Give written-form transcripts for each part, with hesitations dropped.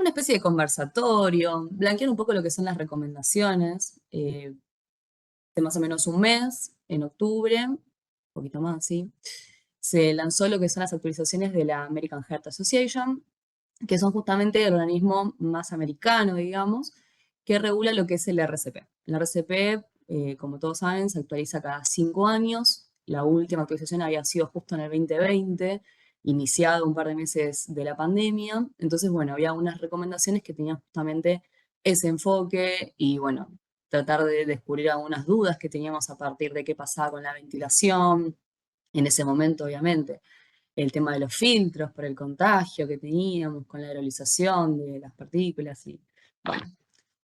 una especie de conversatorio, blanquear un poco lo que son las recomendaciones, de más o menos un mes, en octubre, un poquito más, sí, se lanzó lo que son las actualizaciones de la American Heart Association, que son justamente el organismo más americano, digamos, que regula lo que es el RCP. El RCP, como todos saben, se actualiza cada 5 años. La última actualización había sido justo en el 2020, iniciado un par de meses de la pandemia. Entonces, bueno, había unas recomendaciones que tenían justamente ese enfoque y, bueno, tratar de descubrir algunas dudas que teníamos a partir de qué pasaba con la ventilación en ese momento, obviamente el tema de los filtros por el contagio que teníamos con la aerolización de las partículas y bueno,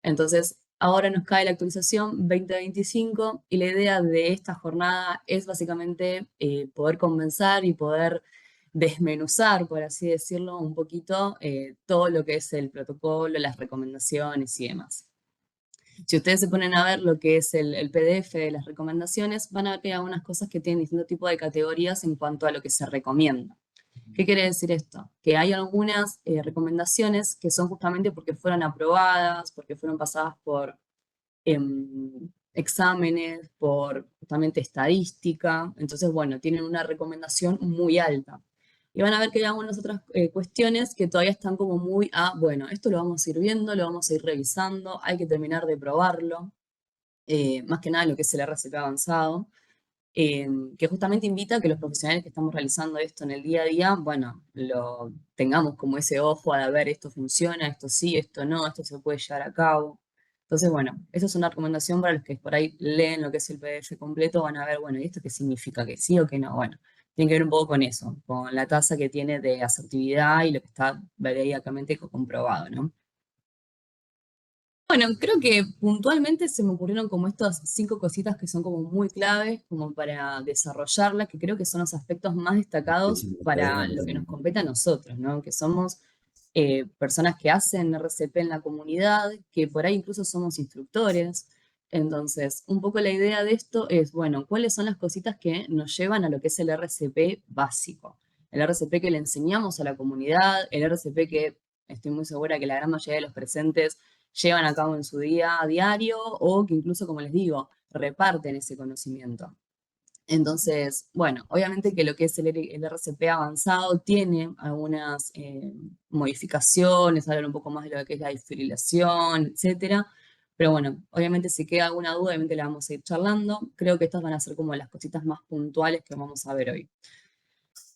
entonces ahora nos cae la actualización 2025 y la idea de esta jornada es básicamente poder conversar y poder desmenuzar, por así decirlo, un poquito todo lo que es el protocolo, las recomendaciones y demás. Si ustedes se ponen a ver lo que es el PDF de las recomendaciones, van a ver que hay algunas cosas que tienen distinto tipo de categorías en cuanto a lo que se recomienda. ¿Qué quiere decir esto? Que hay algunas recomendaciones que son justamente porque fueron aprobadas, porque fueron pasadas por exámenes, por justamente estadística. Entonces, bueno, tienen una recomendación muy alta. Y van a ver que hay algunas otras cuestiones que todavía están como muy, bueno, esto lo vamos a ir viendo, lo vamos a ir revisando, hay que terminar de probarlo. Más que nada lo que es el RCP avanzado que justamente invita a que los profesionales que estamos realizando esto en el día a día, bueno, lo tengamos como ese ojo a ver esto funciona, esto sí, esto no, esto se puede llevar a cabo. Entonces, bueno, esa es una recomendación para los que por ahí leen lo que es el PDF completo, van a ver, bueno, ¿y esto qué significa? ¿Que sí o que no? Bueno, tiene que ver un poco con eso, con la tasa que tiene de asertividad y lo que está verídicamente comprobado, ¿no? Bueno, creo que puntualmente se me ocurrieron como estas 5 cositas que son como muy claves como para desarrollarlas, que creo que son los aspectos más destacados para lo que nos compete a nosotros, ¿no? Que somos personas que hacen RCP en la comunidad, que por ahí incluso somos instructores. Entonces, un poco la idea de esto es, bueno, ¿cuáles son las cositas que nos llevan a lo que es el RCP básico? El RCP que le enseñamos a la comunidad, el RCP que estoy muy segura que la gran mayoría de los presentes llevan a cabo en su día a diario o que incluso, como les digo, reparten ese conocimiento. Entonces, bueno, obviamente que lo que es el RCP avanzado tiene algunas modificaciones, hablan un poco más de lo que es la desfibrilación, etcétera. Pero bueno, obviamente si queda alguna duda, obviamente la vamos a ir charlando. Creo que estas van a ser como las cositas más puntuales que vamos a ver hoy.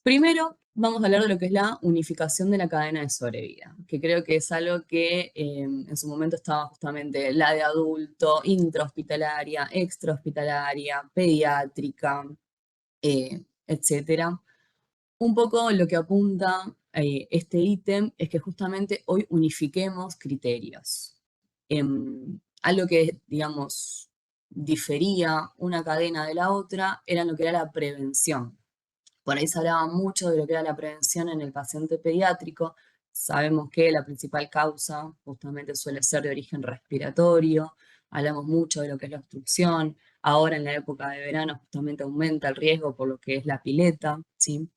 Primero, vamos a hablar de lo que es la unificación de la cadena de sobrevida, que creo que es algo que en su momento estaba justamente la de adulto, intrahospitalaria, extrahospitalaria, pediátrica, etcétera. Un poco lo que apunta este ítem es que justamente hoy unifiquemos criterios. Algo que, digamos, difería una cadena de la otra era lo que era la prevención. Por ahí se hablaba mucho de lo que era la prevención en el paciente pediátrico. Sabemos que la principal causa justamente suele ser de origen respiratorio. Hablamos mucho de lo que es la obstrucción. Ahora en la época de verano justamente aumenta el riesgo por lo que es la pileta, ¿sí?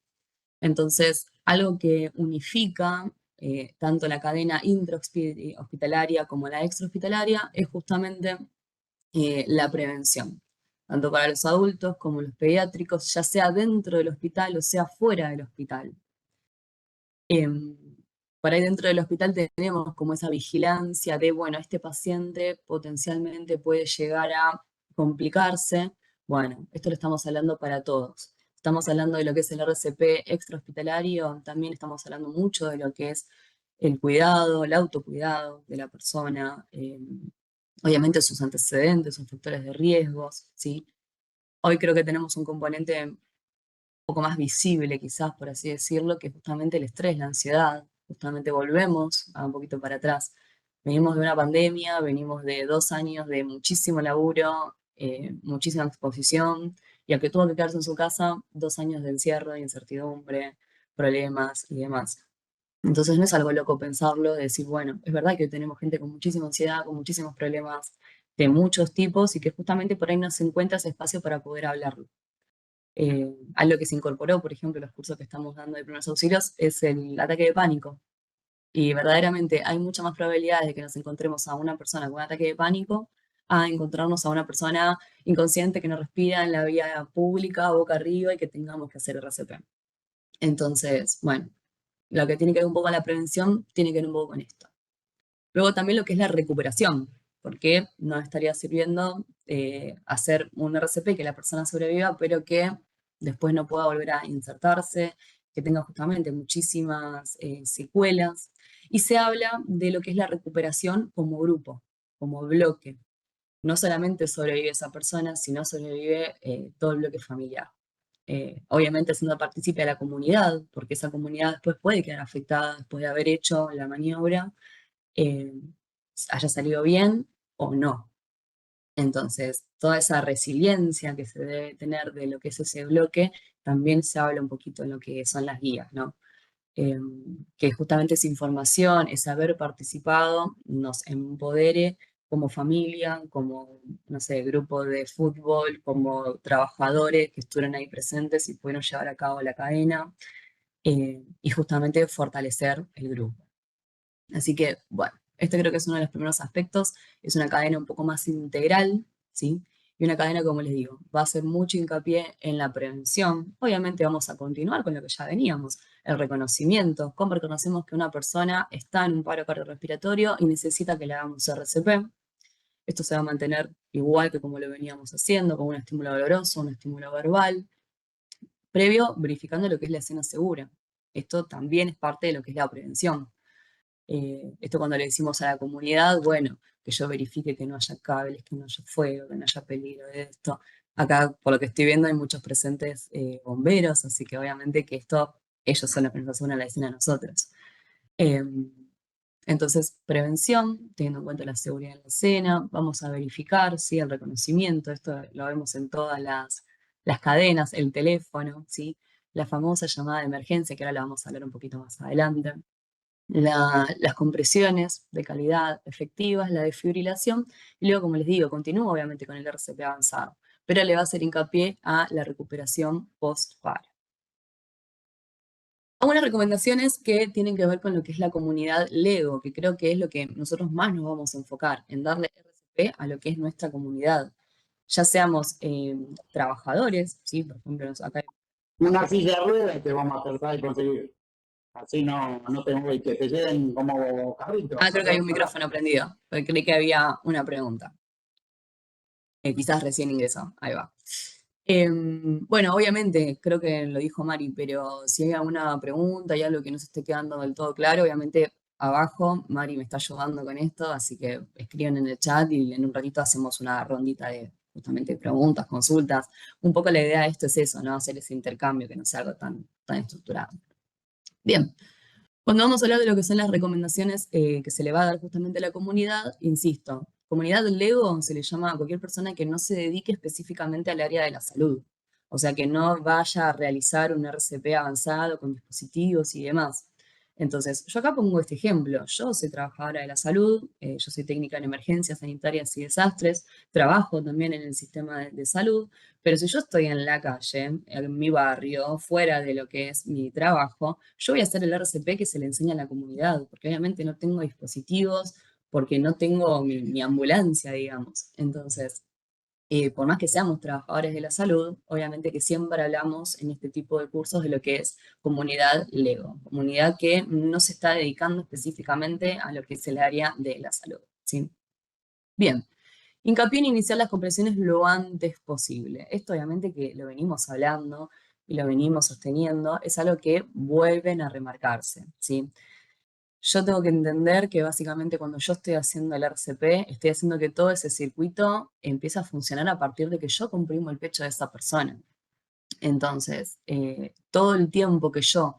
Entonces, algo que unifica tanto la cadena intrahospitalaria como la extrahospitalaria es justamente la prevención, tanto para los adultos como los pediátricos, ya sea dentro del hospital o sea fuera del hospital. Em, por ahí dentro del hospital tenemos como esa vigilancia de, bueno, este paciente potencialmente puede llegar a complicarse. Bueno, esto lo estamos hablando para todos. Estamos hablando de lo que es el RCP extrahospitalario, también estamos hablando mucho de lo que es el cuidado, el autocuidado de la persona, obviamente sus antecedentes, sus factores de riesgos, ¿sí? Hoy creo que tenemos un componente un poco más visible, quizás, por así decirlo, que es justamente el estrés, la ansiedad. Justamente volvemos a un poquito para atrás. Venimos de una pandemia, venimos de 2 años de muchísimo laburo, muchísima exposición, y aunque tuvo que quedarse en su casa, 2 años de encierro, de incertidumbre, problemas y demás. Entonces no es algo loco pensarlo, de decir, bueno, es verdad que tenemos gente con muchísima ansiedad, con muchísimos problemas de muchos tipos y que justamente por ahí no se encuentra ese espacio para poder hablarlo. Algo que se incorporó, por ejemplo, en los cursos que estamos dando de primeros auxilios es el ataque de pánico. Y verdaderamente hay mucha más probabilidades de que nos encontremos a una persona con un ataque de pánico a encontrarnos a una persona inconsciente que no respira en la vía pública, boca arriba y que tengamos que hacer RCP. Entonces, bueno, lo que tiene que ver un poco con la prevención tiene que ver un poco con esto. Luego también lo que es la recuperación, porque no estaría sirviendo hacer un RCP que la persona sobreviva, pero que después no pueda volver a insertarse, que tenga justamente muchísimas secuelas. Y se habla de lo que es la recuperación como grupo, como bloque. No solamente sobrevive esa persona, sino sobrevive todo el bloque familiar. Obviamente haciendo partícipe a la comunidad, porque esa comunidad después puede quedar afectada después de haber hecho la maniobra, eh, haya salido bien o no. Entonces, toda esa resiliencia que se debe tener de lo que es ese bloque, también se habla un poquito en lo que son las guías, ¿no? Que justamente esa información, ese haber participado, nos empodere como familia, como, no sé, grupo de fútbol, como trabajadores que estuvieron ahí presentes y pudieron llevar a cabo la cadena, y justamente fortalecer el grupo. Así que, bueno, este creo que es uno de los primeros aspectos. Es una cadena un poco más integral, ¿sí? Y una cadena, como les digo, va a hacer mucho hincapié en la prevención. Obviamente vamos a continuar con lo que ya veníamos, el reconocimiento. ¿Cómo reconocemos que una persona está en un paro cardiorrespiratorio y necesita que le hagamos RCP? Esto se va a mantener igual que como lo veníamos haciendo, con un estímulo doloroso, un estímulo verbal, previo verificando lo que es la escena segura. Esto también es parte de lo que es la prevención. Esto cuando le decimos a la comunidad, bueno, que yo verifique que no haya cables, que no haya fuego, que no haya peligro de esto. Acá, por lo que estoy viendo, hay muchos presentes bomberos, así que obviamente que esto, ellos son los que nos aseguran la escena a nosotros. Eh, entonces, prevención, teniendo en cuenta la seguridad en la escena, vamos a verificar, ¿sí? El reconocimiento, esto lo vemos en todas las cadenas, el teléfono, ¿sí? La famosa llamada de emergencia, que ahora la vamos a hablar un poquito más adelante, las compresiones de calidad efectivas, la desfibrilación, y luego, como les digo, continúa obviamente con el RCP avanzado, pero le va a hacer hincapié a la recuperación post-paro. Algunas recomendaciones que tienen que ver con lo que es la comunidad Lego, que creo que es lo que nosotros más nos vamos a enfocar, en darle RCP a lo que es nuestra comunidad, ya seamos trabajadores, ¿sí? Por ejemplo, acá. Una silla de ruedas te vamos a tratar de conseguir. Así no tengo que te lleven como carritos. Creo que hay un micrófono prendido, porque creí que había una pregunta. Quizás recién ingresó, ahí va. Bueno, obviamente, creo que lo dijo Mari, pero si hay alguna pregunta y algo que no se esté quedando del todo claro, obviamente abajo Mari me está ayudando con esto, así que escriban en el chat y en un ratito hacemos una rondita de justamente preguntas, consultas. Un poco la idea de esto es eso, ¿no? Hacer ese intercambio que no sea algo tan estructurado. Bien, cuando vamos a hablar de lo que son las recomendaciones que se le va a dar justamente a la comunidad, insisto, comunidad Lego se le llama a cualquier persona que no se dedique específicamente al área de la salud. O sea, que no vaya a realizar un RCP avanzado con dispositivos y demás. Entonces, yo acá pongo este ejemplo. Yo soy trabajadora de la salud, yo soy técnica en emergencias sanitarias y desastres, trabajo también en el sistema de salud, pero si yo estoy en la calle, en mi barrio, fuera de lo que es mi trabajo, yo voy a hacer el RCP que se le enseña a la comunidad, porque obviamente no tengo dispositivos, porque no tengo mi ambulancia, digamos. Entonces, por más que seamos trabajadores de la salud, obviamente que siempre hablamos en este tipo de cursos de lo que es comunidad Lego, comunidad que no se está dedicando específicamente a lo que es el área de la salud, ¿sí? Bien, hincapié en iniciar las compresiones lo antes posible. Esto obviamente que lo venimos hablando y lo venimos sosteniendo, es algo que vuelven a remarcarse, ¿sí? Yo tengo que entender que básicamente cuando yo estoy haciendo el RCP, estoy haciendo que todo ese circuito empiece a funcionar a partir de que yo comprimo el pecho de esa persona. Entonces, todo el tiempo que yo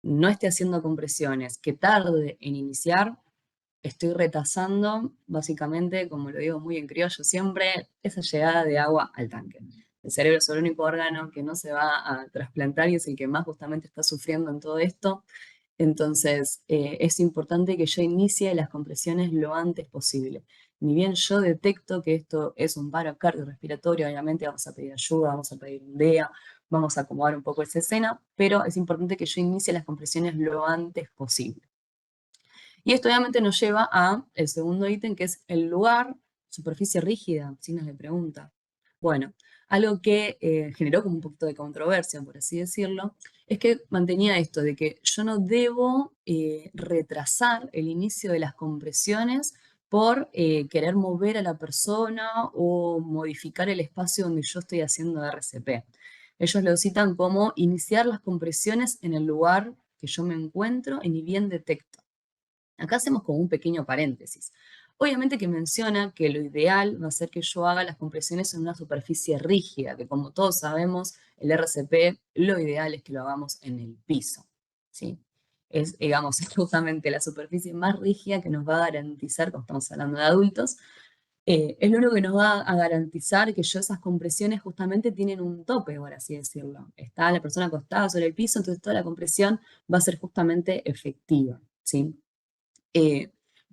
no esté haciendo compresiones, que tarde en iniciar, estoy retrasando, básicamente, como lo digo muy en criollo siempre, esa llegada de agua al tanque. El cerebro es el único órgano que no se va a trasplantar y es el que más justamente está sufriendo en todo esto. Entonces, es importante que yo inicie las compresiones lo antes posible. Ni bien yo detecto que esto es un paro cardiorrespiratorio, obviamente vamos a pedir ayuda, vamos a pedir un DEA, vamos a acomodar un poco esa escena, pero es importante que yo inicie las compresiones lo antes posible. Y esto obviamente nos lleva a el segundo ítem, que es el lugar, superficie rígida, signos de pregunta. Bueno, algo que generó como un poquito de controversia, por así decirlo, es que mantenía esto de que yo no debo retrasar el inicio de las compresiones por querer mover a la persona o modificar el espacio donde yo estoy haciendo RCP. Ellos lo citan como iniciar las compresiones en el lugar que yo me encuentro y ni bien detecto. Acá hacemos como un pequeño paréntesis. Obviamente que menciona que lo ideal va a ser que yo haga las compresiones en una superficie rígida, que como todos sabemos, el RCP lo ideal es que lo hagamos en el piso, ¿sí? Es, digamos, justamente la superficie más rígida que nos va a garantizar, cuando estamos hablando de adultos, es lo único que nos va a garantizar que yo esas compresiones justamente tienen un tope, por así decirlo. Está la persona acostada sobre el piso, entonces toda la compresión va a ser justamente efectiva, ¿sí?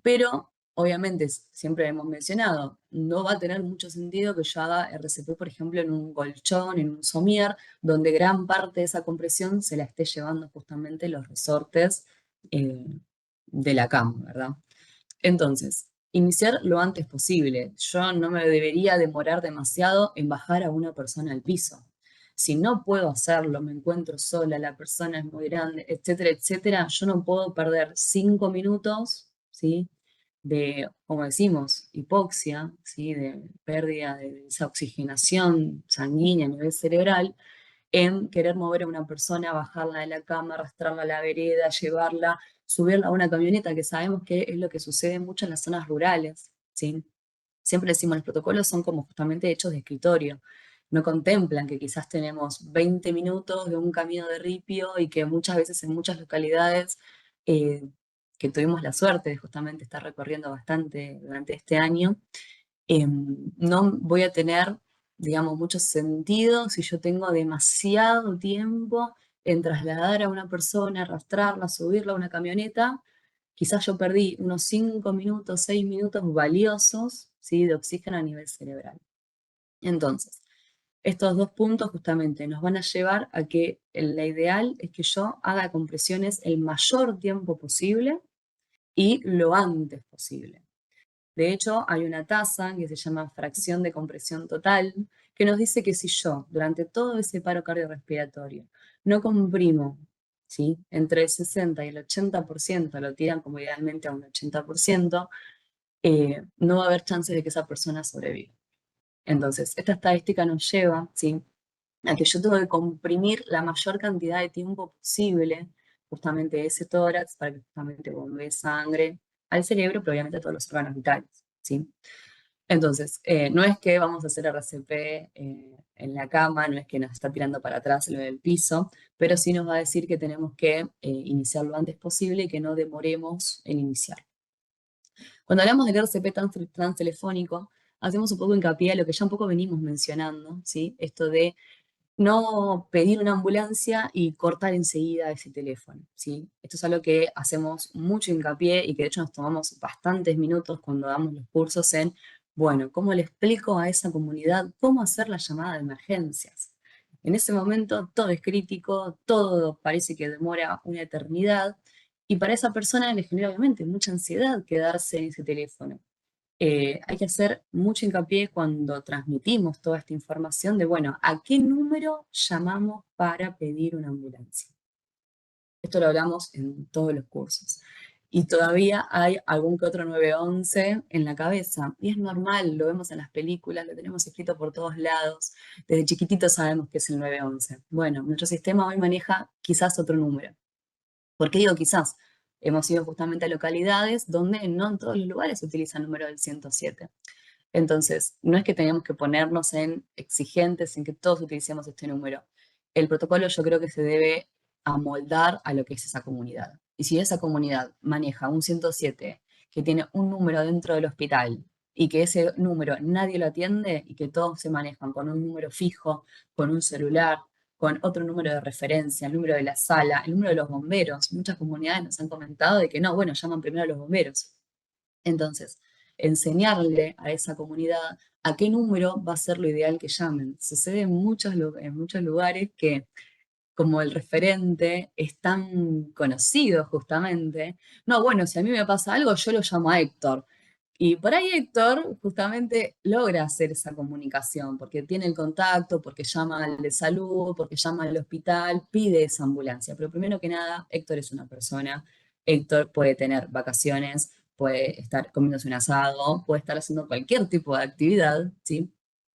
Pero, obviamente, siempre hemos mencionado, no va a tener mucho sentido que yo haga RCP, por ejemplo, en un colchón, en un somier, donde gran parte de esa compresión se la esté llevando justamente los resortes eh, de la cama, ¿verdad? Entonces, iniciar lo antes posible. Yo no me debería demorar demasiado en bajar a una persona al piso. Si no puedo hacerlo, me encuentro sola, la persona es muy grande, etcétera, etcétera, yo no puedo perder 5 minutos, ¿sí? De, como decimos, hipoxia, ¿sí? De pérdida de esa oxigenación sanguínea a nivel cerebral, en querer mover a una persona, bajarla de la cama, arrastrarla a la vereda, llevarla, subirla a una camioneta, que sabemos que es lo que sucede mucho en las zonas rurales, ¿sí? Siempre decimos, los protocolos son como justamente hechos de escritorio. No contemplan que quizás tenemos 20 minutos de un camino de ripio y que muchas veces en muchas localidades eh, que tuvimos la suerte de justamente estar recorriendo bastante durante este año, no voy a tener, digamos, mucho sentido si yo tengo demasiado tiempo en trasladar a una persona, arrastrarla, subirla a una camioneta. Quizás yo perdí unos 5 minutos, 6 minutos valiosos, ¿sí? De oxígeno a nivel cerebral. Entonces, estos dos puntos justamente nos van a llevar a que la ideal es que yo haga compresiones el mayor tiempo posible y lo antes posible. De hecho, hay una tasa que se llama fracción de compresión total, que nos dice que si yo, durante todo ese paro cardiorrespiratorio, no comprimo, ¿sí? Entre el 60 y el 80%, lo tiran como idealmente a un 80%, no va a haber chances de que esa persona sobreviva. Entonces, esta estadística nos lleva, ¿sí? A que yo tengo que comprimir la mayor cantidad de tiempo posible justamente ese tórax para que justamente bombee sangre al cerebro, pero obviamente a todos los órganos vitales, ¿sí? Entonces, no es que vamos a hacer RCP en la cama, no es que nos está tirando para atrás en el piso, pero sí nos va a decir que tenemos que iniciar lo antes posible y que no demoremos en iniciar. Cuando hablamos del RCP transtelefónico, hacemos un poco hincapié a lo que ya un poco venimos mencionando, ¿sí? Esto de no pedir una ambulancia y cortar enseguida ese teléfono, ¿sí? Esto es algo que hacemos mucho hincapié y que de hecho nos tomamos bastantes minutos cuando damos los cursos en, bueno, ¿cómo le explico a esa comunidad cómo hacer la llamada de emergencias? En ese momento todo es crítico, todo parece que demora una eternidad y para esa persona le genera obviamente mucha ansiedad quedarse en ese teléfono. Hay que hacer mucho hincapié cuando transmitimos toda esta información de, bueno, ¿a qué número llamamos para pedir una ambulancia? Esto lo hablamos en todos los cursos. Y todavía hay algún que otro 911 en la cabeza. Y es normal, lo vemos en las películas, lo tenemos escrito por todos lados. Desde chiquititos sabemos que es el 911. Bueno, nuestro sistema hoy maneja quizás otro número. ¿Por qué digo quizás? Hemos ido justamente a localidades donde no en todos los lugares se utiliza el número del 107. Entonces, no es que tengamos que ponernos en exigentes en que todos utilicemos este número. El protocolo yo creo que se debe amoldar a lo que es esa comunidad. Y si esa comunidad maneja un 107 que tiene un número dentro del hospital y que ese número nadie lo atiende y que todos se manejan con un número fijo, con un celular, con otro número de referencia, el número de la sala, el número de los bomberos. Muchas comunidades nos han comentado de que no, bueno, llaman primero a los bomberos. Entonces, enseñarle a esa comunidad a qué número va a ser lo ideal que llamen. Sucede en muchos lugares que como el referente es tan conocido justamente, no, bueno, si a mí me pasa algo, yo lo llamo a Héctor. Y por ahí Héctor justamente logra hacer esa comunicación, porque tiene el contacto, porque llama al de salud, porque llama al hospital, pide esa ambulancia. Pero primero que nada, Héctor es una persona. Héctor puede tener vacaciones, puede estar comiéndose un asado, puede estar haciendo cualquier tipo de actividad, ¿sí?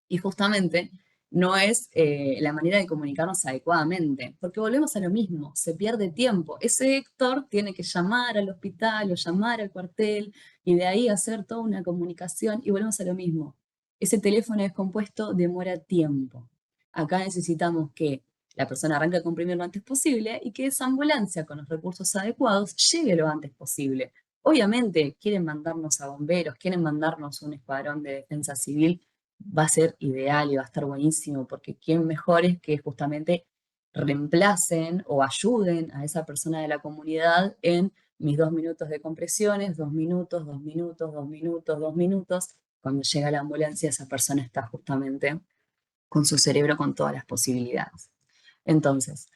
Y justamente no es la manera de comunicarnos adecuadamente, porque volvemos a lo mismo, se pierde tiempo. Ese Héctor tiene que llamar al hospital o llamar al cuartel y de ahí hacer toda una comunicación y volvemos a lo mismo. Ese teléfono descompuesto demora tiempo. Acá necesitamos que la persona arranque a comprimir lo antes posible y que esa ambulancia con los recursos adecuados llegue lo antes posible. Obviamente quieren mandarnos a bomberos, quieren mandarnos un escuadrón de defensa civil, va a ser ideal y va a estar buenísimo, porque quién mejor es que justamente reemplacen o ayuden a esa persona de la comunidad en mis 2 minutos de compresiones, 2 minutos, 2 minutos, 2 minutos, 2 minutos. Cuando llega la ambulancia, esa persona está justamente con su cerebro con todas las posibilidades. Entonces,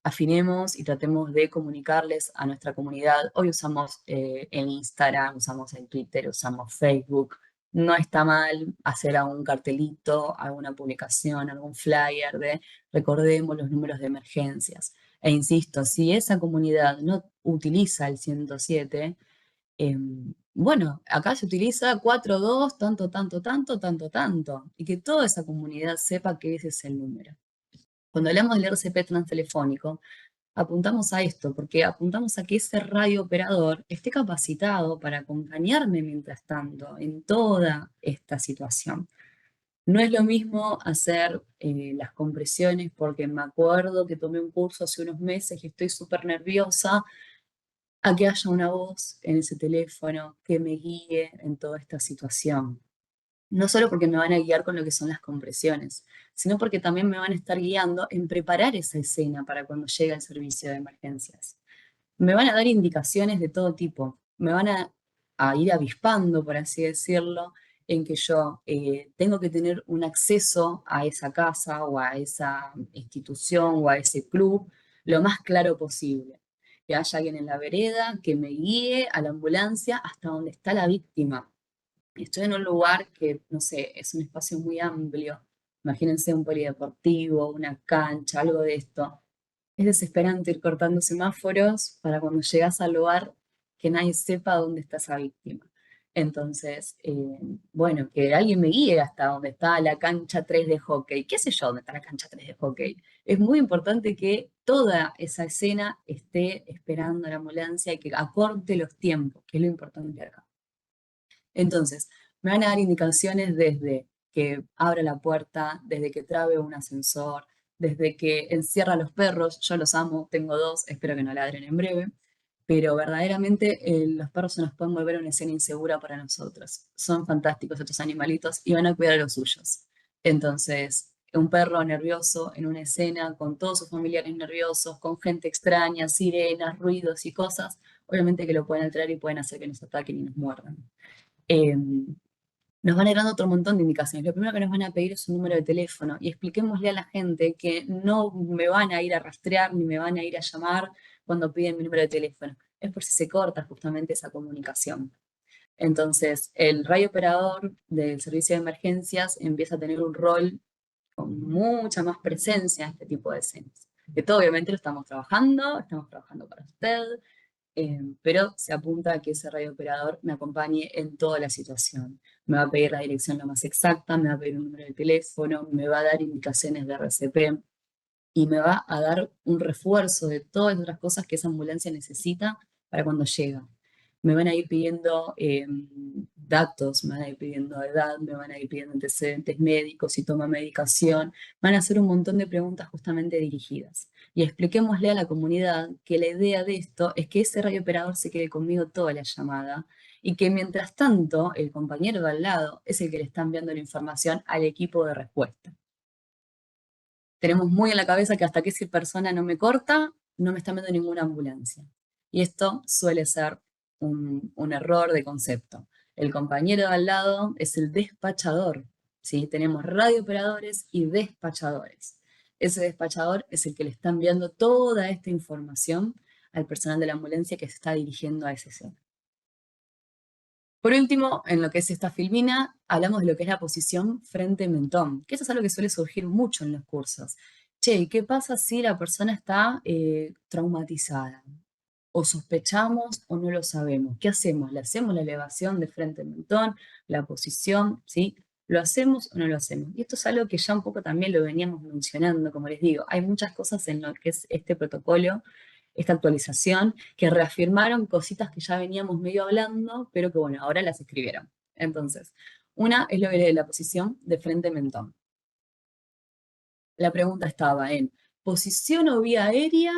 afinemos y tratemos de comunicarles a nuestra comunidad. Hoy usamos el Instagram, usamos el Twitter, usamos Facebook. No está mal hacer algún cartelito, alguna publicación, algún flyer de recordemos los números de emergencias. E insisto, si esa comunidad no utiliza el 107, bueno, acá se utiliza 42, tanto, tanto, tanto, tanto, tanto, y que toda esa comunidad sepa que ese es el número. Cuando hablamos del RCP transtelefónico, apuntamos a esto, porque apuntamos a que ese radio operador esté capacitado para acompañarme mientras tanto en toda esta situación. No es lo mismo hacer las compresiones porque me acuerdo que tomé un curso hace unos meses y estoy súper nerviosa a que haya una voz en ese teléfono que me guíe en toda esta situación. No solo porque me van a guiar con lo que son las compresiones, sino porque también me van a estar guiando en preparar esa escena para cuando llegue el servicio de emergencias. Me van a dar indicaciones de todo tipo, me van a ir avispando, por así decirlo, en que yo tengo que tener un acceso a esa casa o a esa institución o a ese club lo más claro posible. Que haya alguien en la vereda que me guíe a la ambulancia hasta donde está la víctima. Estoy en un lugar que, no sé, es un espacio muy amplio. Imagínense un polideportivo, una cancha, algo de esto. Es desesperante ir cortando semáforos para cuando llegas al lugar que nadie sepa dónde está esa víctima. Entonces, bueno, que alguien me guíe hasta dónde está la cancha 3 de hockey. ¿Qué sé yo dónde está la cancha 3 de hockey? Es muy importante que toda esa escena esté esperando a la ambulancia y que acorte los tiempos, que es lo importante acá. Entonces, me van a dar indicaciones desde que abra la puerta, desde que trabe un ascensor, desde que encierra a los perros. Yo los amo, tengo dos, espero que no ladren en breve. Pero verdaderamente los perros se nos pueden volver una escena insegura para nosotros. Son fantásticos estos animalitos y van a cuidar a los suyos. Entonces, un perro nervioso en una escena con todos sus familiares nerviosos, con gente extraña, sirenas, ruidos y cosas, obviamente que lo pueden alterar y pueden hacer que nos ataquen y nos muerdan. Eh, Nos van a ir dando otro montón de indicaciones. Lo primero que nos van a pedir es un número de teléfono y expliquémosle a la gente que no me van a ir a rastrear ni me van a ir a llamar cuando piden mi número de teléfono. Es por si se corta justamente esa comunicación. Entonces, el radio operador del servicio de emergencias empieza a tener un rol con mucha más presencia en este tipo de escenas. Que todo obviamente lo estamos trabajando para usted, pero se apunta a que ese radiooperador me acompañe en toda la situación. Me va a pedir la dirección lo más exacta, me va a pedir un número de teléfono, me va a dar indicaciones de RCP y me va a dar un refuerzo de todas las otras cosas que esa ambulancia necesita para cuando llega. Me van a ir pidiendo datos, me van a ir pidiendo edad, me van a ir pidiendo antecedentes médicos, si toma medicación, van a hacer un montón de preguntas justamente dirigidas. Y expliquémosle a la comunidad que la idea de esto es que ese radiooperador se quede conmigo toda la llamada y que mientras tanto el compañero de al lado es el que le está enviando la información al equipo de respuesta. Tenemos muy en la cabeza que hasta que esa persona no me corta, no me está viendo ninguna ambulancia. Y esto suele ser un error de concepto. El compañero de al lado es el despachador, ¿sí? Tenemos radiooperadores y despachadores. Ese despachador es el que le está enviando toda esta información al personal de la ambulancia que se está dirigiendo a esa escena. Por último, en lo que es esta filmina, hablamos de lo que es la posición frente-mentón, que eso es algo que suele surgir mucho en los cursos. Che, ¿y qué pasa si la persona está traumatizada? O sospechamos o no lo sabemos. ¿Qué hacemos? ¿Le hacemos la elevación de frente-mentón, la posición, ¿sí? ¿Lo hacemos o no lo hacemos? Y esto es algo que ya un poco también lo veníamos mencionando, como les digo, hay muchas cosas en lo que es este protocolo, esta actualización, que reafirmaron cositas que ya veníamos medio hablando, pero que bueno, ahora las escribieron. Entonces, una es lo de la posición de frente-mentón. La pregunta estaba en, ¿posiciono vía aérea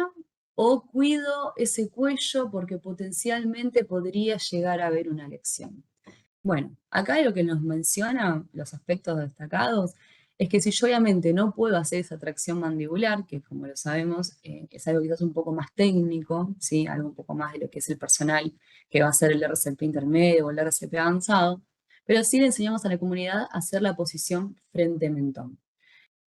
o cuido ese cuello porque potencialmente podría llegar a haber una lesión? Bueno, acá lo que nos menciona, los aspectos destacados, es que si yo obviamente no puedo hacer esa tracción mandibular, que como lo sabemos es algo quizás un poco más técnico, ¿sí? Algo un poco más de lo que es el personal que va a hacer el RCP intermedio o el RCP avanzado, pero sí le enseñamos a la comunidad a hacer la posición frente-mentón.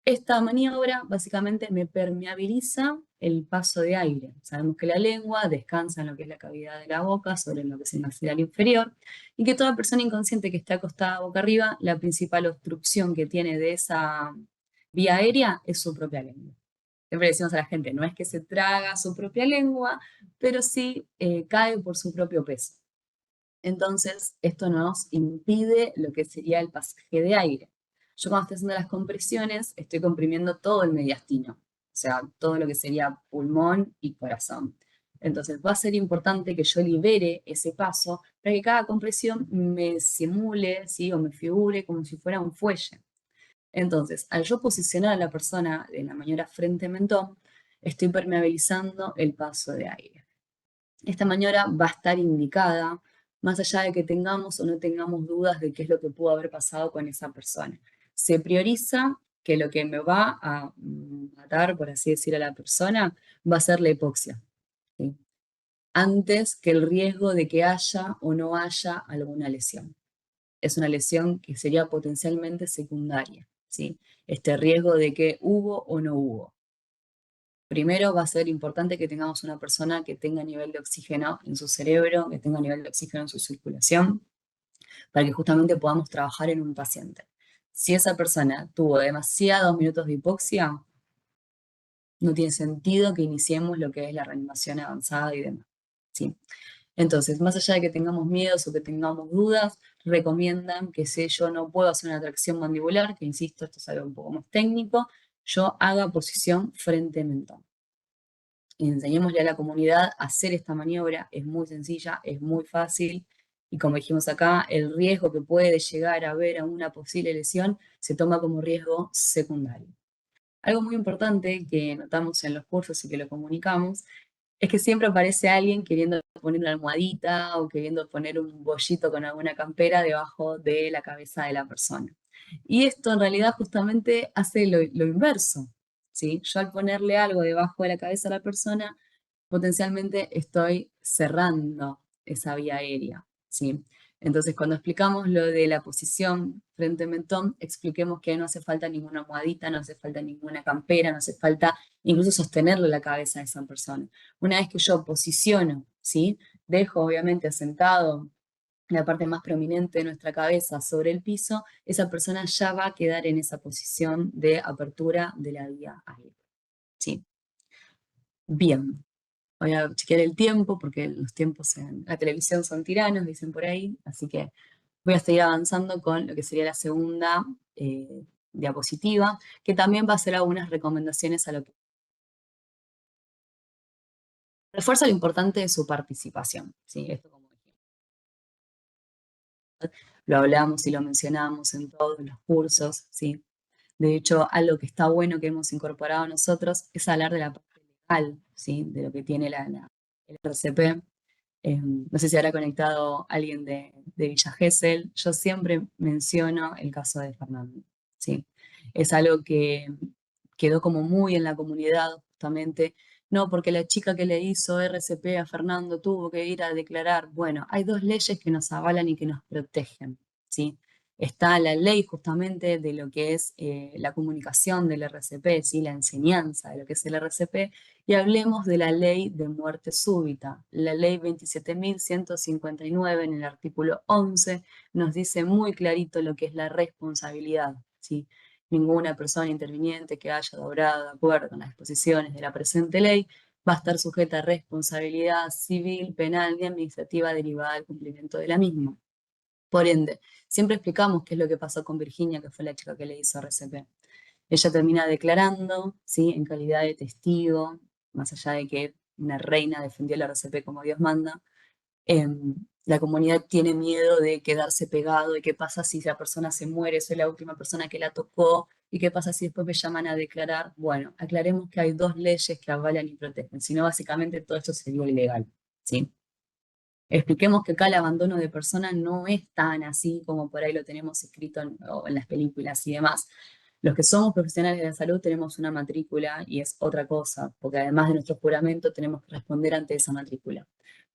Esta maniobra básicamente me permeabiliza el paso de aire. Sabemos que la lengua descansa en lo que es la cavidad de la boca, sobre lo que es el maxilar inferior, y que toda persona inconsciente que esté acostada boca arriba, la principal obstrucción que tiene de esa vía aérea es su propia lengua. Siempre decimos a la gente, no es que se traga su propia lengua, pero sí cae por su propio peso. Entonces, esto nos impide lo que sería el pasaje de aire. Yo cuando estoy haciendo las compresiones, estoy comprimiendo todo el mediastino, o sea, todo lo que sería pulmón y corazón. Entonces, va a ser importante que yo libere ese paso para que cada compresión me simule, ¿sí? O me figure como si fuera un fuelle. Entonces, al yo posicionar a la persona de la maniobra frente-mentón, estoy permeabilizando el paso de aire. Esta maniobra va a estar indicada más allá de que tengamos o no tengamos dudas de qué es lo que pudo haber pasado con esa persona. Se prioriza que lo que me va a matar, por así decir, a la persona va a ser la hipoxia, ¿sí? Antes que el riesgo de que haya o no haya alguna lesión. Es una lesión que sería potencialmente secundaria, ¿sí? Este riesgo de que hubo o no hubo. Primero va a ser importante que tengamos una persona que tenga nivel de oxígeno en su cerebro, que tenga nivel de oxígeno en su circulación, para que justamente podamos trabajar en un paciente. Si esa persona tuvo demasiados minutos de hipoxia, no tiene sentido que iniciemos lo que es la reanimación avanzada y demás, ¿sí? Entonces, más allá de que tengamos miedos o que tengamos dudas, recomiendan que si yo no puedo hacer una tracción mandibular, que insisto, esto es algo un poco más técnico, yo haga posición frente-mentón. Y enseñémosle a la comunidad a hacer esta maniobra, es muy sencilla, es muy fácil, y como dijimos acá, el riesgo que puede llegar a haber a una posible lesión se toma como riesgo secundario. Algo muy importante que notamos en los cursos y que lo comunicamos, es que siempre aparece alguien queriendo poner una almohadita o queriendo poner un bollito con alguna campera debajo de la cabeza de la persona. Y esto en realidad justamente hace lo inverso, ¿sí? Yo al ponerle algo debajo de la cabeza a la persona, potencialmente estoy cerrando esa vía aérea, ¿sí? Entonces, cuando explicamos lo de la posición frente al mentón, expliquemos que no hace falta ninguna almohadita, no hace falta ninguna campera, no hace falta incluso sostenerle la cabeza a esa persona. Una vez que yo posiciono, ¿sí? Dejo obviamente asentado la parte más prominente de nuestra cabeza sobre el piso, esa persona ya va a quedar en esa posición de apertura de la vía aérea, ¿sí? Bien. Voy a chequear el tiempo porque los tiempos en la televisión son tiranos, dicen por ahí, así que voy a seguir avanzando con lo que sería la segunda diapositiva, que también va a hacer algunas recomendaciones a lo que refuerza lo importante de su participación, ¿sí? Esto como lo hablamos y lo mencionamos en todos los cursos, ¿sí? De hecho, algo que está bueno que hemos incorporado nosotros es hablar de la parte legal, ¿sí? De lo que tiene el RCP. No sé si habrá conectado alguien de Villa Gesell. Yo siempre menciono el caso de Fernando, ¿sí? Es algo que quedó como muy en la comunidad, justamente. No, porque la chica que le hizo RCP a Fernando tuvo que ir a declarar. Bueno, hay dos leyes que nos avalan y que nos protegen, ¿sí? Está la ley justamente de lo que es la comunicación del RCP, ¿sí? La enseñanza de lo que es el RCP, y hablemos de la ley de muerte súbita. La ley 27.159 en el artículo 11 nos dice muy clarito lo que es la responsabilidad, ¿sí? Ninguna persona interviniente que haya obrado de acuerdo con las disposiciones de la presente ley va a estar sujeta a responsabilidad civil, penal ni administrativa derivada del cumplimiento de la misma. Por ende, siempre explicamos qué es lo que pasó con Virginia, que fue la chica que le hizo RCP. Ella termina declarando, ¿sí? En calidad de testigo, más allá de que una reina defendió el RCP como Dios manda. La comunidad tiene miedo de quedarse pegado, de qué pasa si la persona se muere, soy la última persona que la tocó, y qué pasa si después me llaman a declarar. Bueno, aclaremos que hay dos leyes que avalan y protegen, si no básicamente todo esto sería ilegal, ¿sí? Expliquemos que acá el abandono de personas no es tan así como por ahí lo tenemos escrito en las películas y demás. Los que somos profesionales de la salud tenemos una matrícula y es otra cosa, porque además de nuestro juramento tenemos que responder ante esa matrícula.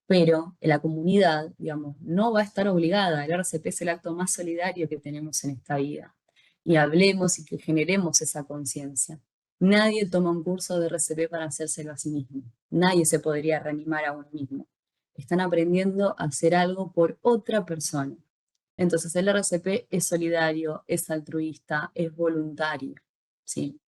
Pero la comunidad, digamos, no va a estar obligada. El RCP es el acto más solidario que tenemos en esta vida. Y hablemos y que generemos esa conciencia. Nadie toma un curso de RCP para hacérselo a sí mismo. Nadie se podría reanimar a uno mismo. Están aprendiendo a hacer algo por otra persona. Entonces el RCP es solidario, es altruista, es voluntario, ¿sí?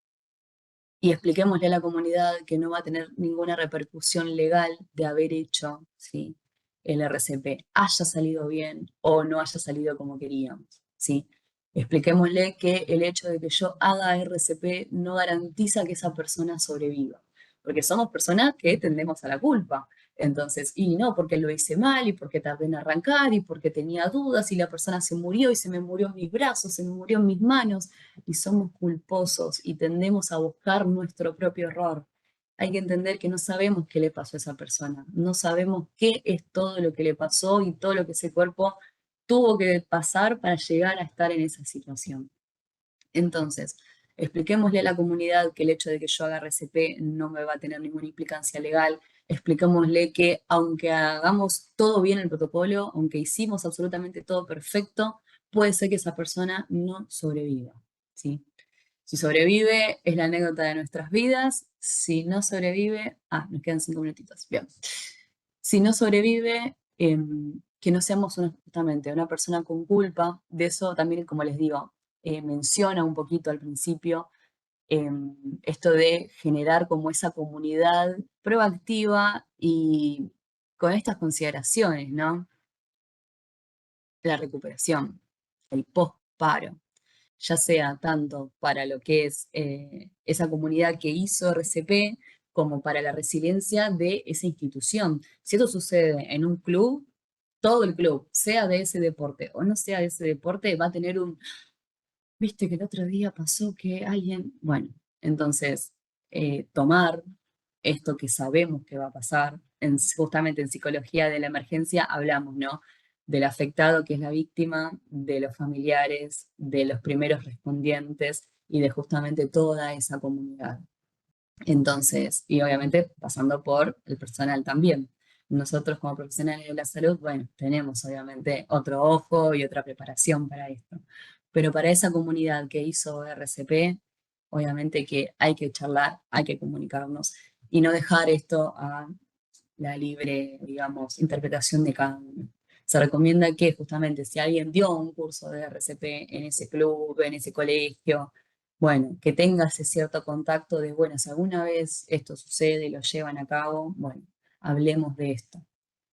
Y expliquémosle a la comunidad que no va a tener ninguna repercusión legal de haber hecho, ¿sí? El RCP, haya salido bien o no haya salido como queríamos, ¿sí? Expliquémosle que el hecho de que yo haga RCP no garantiza que esa persona sobreviva, porque somos personas que tendemos a la culpa. Entonces, y no, porque lo hice mal, y porque tardé en arrancar, y porque tenía dudas, y la persona se murió, y se me murió en mis brazos, se me murió en mis manos, y somos culposos, y tendemos a buscar nuestro propio error. Hay que entender que no sabemos qué le pasó a esa persona, no sabemos qué es todo lo que le pasó y todo lo que ese cuerpo tuvo que pasar para llegar a estar en esa situación. Entonces, expliquémosle a la comunidad que el hecho de que yo haga RCP no me va a tener ninguna implicancia legal. Expliquémosle que aunque hagamos todo bien el protocolo, aunque hicimos absolutamente todo perfecto, puede ser que esa persona no sobreviva, ¿sí? Si sobrevive, es la anécdota de nuestras vidas. Si no sobrevive, nos quedan 5 minutitos. Bien. Si no sobrevive, que no seamos justamente una persona con culpa. De eso también, como les digo, menciona un poquito al principio esto de generar como esa comunidad proactiva y con estas consideraciones, ¿no? La recuperación, el post-paro, ya sea tanto para lo que es esa comunidad que hizo RCP, como para la resiliencia de esa institución. Si esto sucede en un club, todo el club, sea de ese deporte o no sea de ese deporte, va a tener viste que el otro día pasó que alguien, bueno, entonces tomar esto que sabemos que va a pasar, justamente en psicología de la emergencia hablamos, ¿no? Del afectado que es la víctima, de los familiares, de los primeros respondientes y de justamente toda esa comunidad. Entonces, y obviamente pasando por el personal también. Nosotros como profesionales de la salud, bueno, tenemos obviamente otro ojo y otra preparación para esto. Pero para esa comunidad que hizo RCP, obviamente que hay que charlar, hay que comunicarnos y no dejar esto a la libre, digamos, interpretación de cada uno. Se recomienda que justamente si alguien dio un curso de RCP en ese club, en ese colegio, bueno, que tenga ese cierto contacto de, bueno, si alguna vez esto sucede y lo llevan a cabo, bueno, hablemos de esto.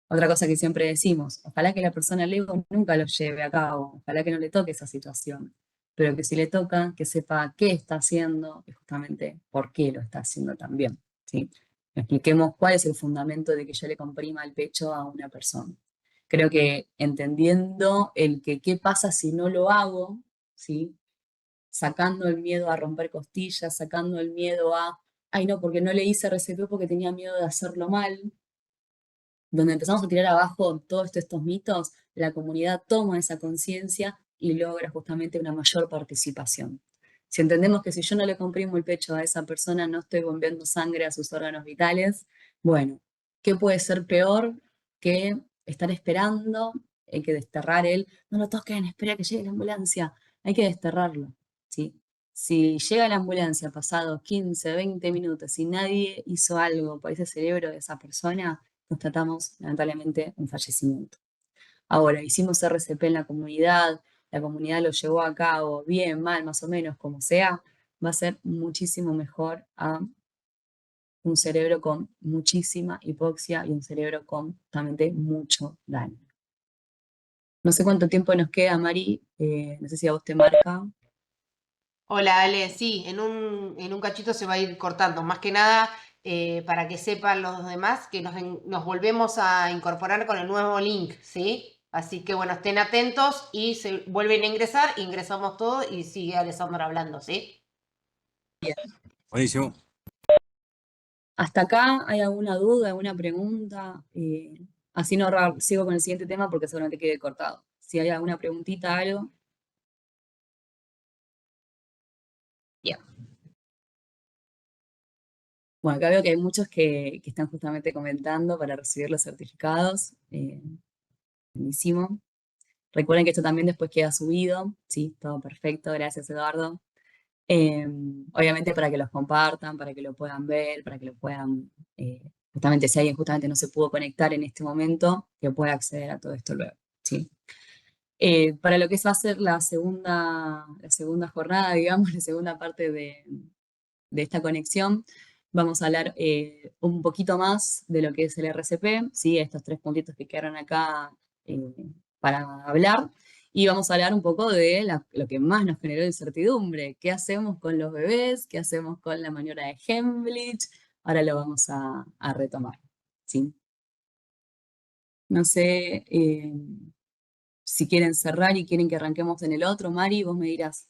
Otra cosa que siempre decimos, ojalá que la persona Lego nunca lo lleve a cabo, ojalá que no le toque esa situación, pero que si le toca, que sepa qué está haciendo y justamente por qué lo está haciendo también, ¿sí? Expliquemos cuál es el fundamento de que yo le comprima el pecho a una persona. Creo que entendiendo el que qué pasa si no lo hago, ¿sí? Sacando el miedo a romper costillas, sacando el miedo a, ay no, porque no le hice RCP porque tenía miedo de hacerlo mal, donde empezamos a tirar abajo todos estos mitos, la comunidad toma esa conciencia y logra justamente una mayor participación. Si entendemos que si yo no le comprimo el pecho a esa persona, no estoy bombeando sangre a sus órganos vitales, bueno, ¿qué puede ser peor que estar esperando hay que desterrar el, no lo toquen, espera que llegue la ambulancia, hay que desterrarlo, ¿sí? Si llega la ambulancia pasados 15, 20 minutos y nadie hizo algo por ese cerebro de esa persona, constatamos lamentablemente un fallecimiento. Ahora, hicimos RCP en la comunidad lo llevó a cabo, bien, mal, más o menos, como sea, va a ser muchísimo mejor a un cerebro con muchísima hipoxia y un cerebro con justamente mucho daño. No sé cuánto tiempo nos queda, Mari, no sé si a vos te marca. Hola Ale, sí, en un cachito se va a ir cortando, más que nada para que sepan los demás que nos volvemos a incorporar con el nuevo link, ¿sí? Así que bueno, estén atentos y se vuelven a ingresar, ingresamos todos y sigue Alessandra hablando, ¿sí? Buenísimo. ¿Hasta acá hay alguna duda, alguna pregunta? Así no sigo con el siguiente tema porque seguramente quede cortado. Si hay alguna preguntita, algo. Bien. Bueno, acá veo que hay muchos que están justamente comentando para recibir los certificados. Buenísimo. Recuerden que esto también después queda subido. Sí, todo perfecto. Gracias, Eduardo. Obviamente para que los compartan, para que lo puedan ver, para que lo puedan, justamente si alguien justamente no se pudo conectar en este momento, que pueda acceder a todo esto luego, ¿sí? Para lo que va a ser la segunda jornada, digamos, la segunda parte de esta conexión, vamos a hablar un poquito más de lo que es el RCP, ¿sí? Estos 3 puntitos que quedaron acá para hablar. Y vamos a hablar un poco de lo que más nos generó incertidumbre. ¿Qué hacemos con los bebés? ¿Qué hacemos con la maniobra de Hemlich? Ahora lo vamos a retomar, ¿sí? No sé si quieren cerrar y quieren que arranquemos en el otro. Mari, vos me dirás.